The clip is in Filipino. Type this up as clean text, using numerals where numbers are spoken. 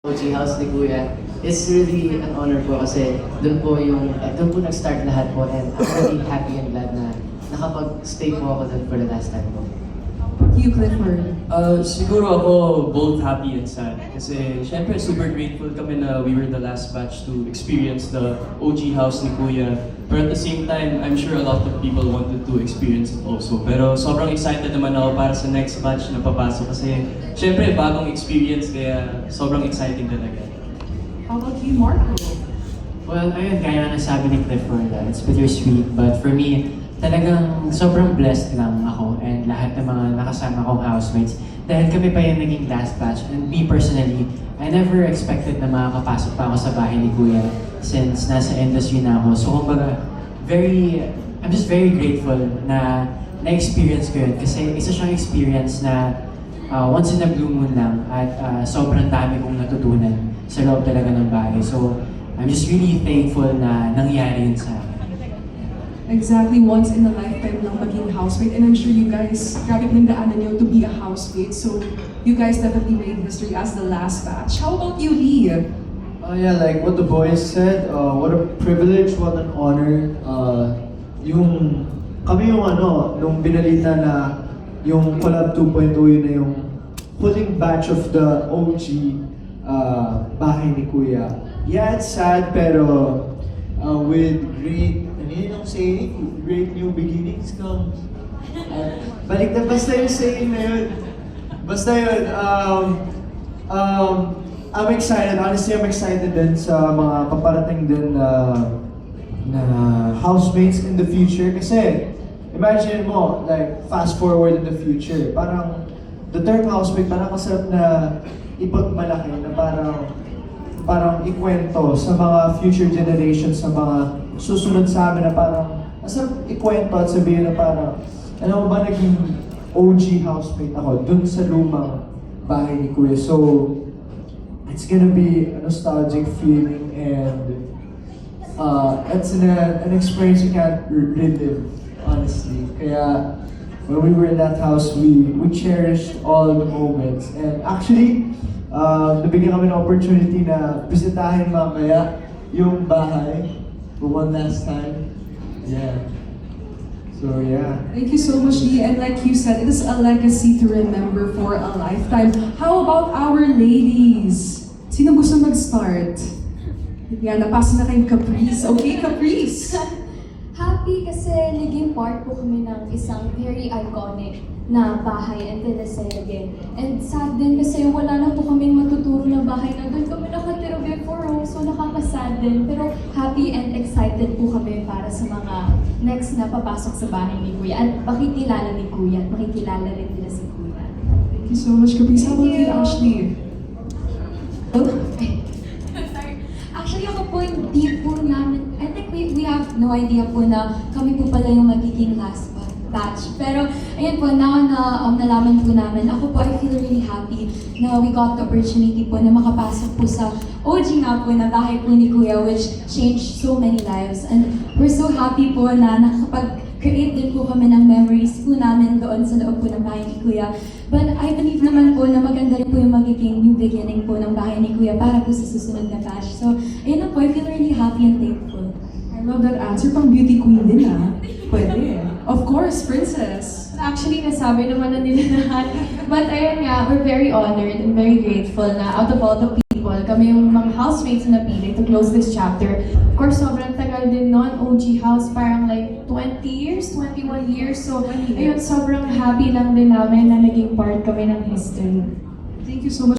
OG House ni Kuya. It's really an honor po kasi doon po nag-start lahat po and I'm really happy and glad na nakapag-stay po ako doon for the last time po. You, Clifford. Siguro ako both happy and sad. Kasi syempre super grateful kami na we were the last batch to experience the OG house ni Kuya. But at the same time, I'm sure a lot of people wanted to experience it also. Pero sobrang excited naman ako para sa next batch na papasok kasi syempre bagong experience kaya sobrang exciting talaga. How about you, Marco? Well, ayun, kaya nga nasabi ni Clifford, it's bittersweet. But for me, talagang sobrang blessed lang ako and lahat ng mga nakasama kong housemates. Dahil kami pa yung naging last batch. And me personally, I never expected na makakapasok pa ako sa bahay ni Kuya since nasa industry na ako. So kumbaga, I'm just very grateful na na-experience ko yun. Kasi isa siyang experience na once in a blue moon lang at sobrang dami kong natutunan sa loob talaga ng bahay. So I'm just really thankful na nangyari yun sa akin. Exactly, once in a lifetime lang maging housemate. And I'm sure you guys, grabe pinagdaanan nyo to be a housemate. So you guys definitely made history as the last batch. How about you, Lee? Yeah, like what the boys said, what a privilege, what an honor. Kami yung nung binalita na yung Collab 2.0 yun na yung huling batch of the OG bahay ni Kuya. Yeah, it's sad pero with great, ano yun ang saying? Great new beginnings come. Balik na basta yung saying na yun. Basta yun, I'm excited. Honestly, I'm excited din sa mga paparating din na housemates in the future. Kasi, imagine mo, like, fast forward in the future. Parang, the term housemate, parang masarap na ipagmalaki na parang ikwento sa mga future generations, sa mga susunod sa amin na parang masarap ikwento at sabihin na parang, alam mo ba, naging OG housemate ako dun sa lumang bahay ni Kuya. So, it's gonna be a nostalgic feeling and it's an experience you can't relive, honestly. Kaya when we were in that house, we cherished all the moments. And actually, nabigyan kami ng opportunity na bisitahin mamaya yung bahay for one last time. Yeah. So yeah. Thank you so much, Lee. And like you said, it is a legacy to remember for a lifetime. How about our ladies? Sino gusto mag-start? Yan, napasa na kayong Caprice. Okay, Caprice! Happy kasi naging part po kami ng isang very iconic na bahay and Telesay again. And sad din kasi wala na po kaming matuturo na bahay na doon kami nakatira before, so nakaka-sad din. Pero happy and excited po kami para sa mga next na papasok sa bahay ni Kuya. At makikilala ni Kuya at makikilala rin nila si Kuya. Thank you so much, Caprice. How about you, Ashley? Sorry. Actually, ako po hindi po namin, I think we have no idea po na kami po pala yung magiging last batch. Pero, ayun po, now na nalaman po namin, ako po, I feel really happy na we got the opportunity po na makapasok po sa OG nga po na bahay po ni Kuya, which changed so many lives. And we're so happy po na nakapag-create din po kami ng memories po namin doon sa loob po ng bahay ni Kuya. But I believe naman po na maganda rin po yung magiging new beginning po ng bahay ni Kuya para po sa susunod na batch. So, ayun na po, I feel really happy and thankful. I love that answer. Pang beauty queen din, ah. Pwede. Of course, Princess. Actually, nasabi naman na nila lahat. But ayun nga, we're very honored and very grateful na out of all the people, kami yung mga housemates na napili to close this chapter. Of course, sobrang tagal din nun, OG house, parang like 20 years, 21 years. So, ayun, sobrang happy lang din namin na naging part kami ng history. Thank you so much.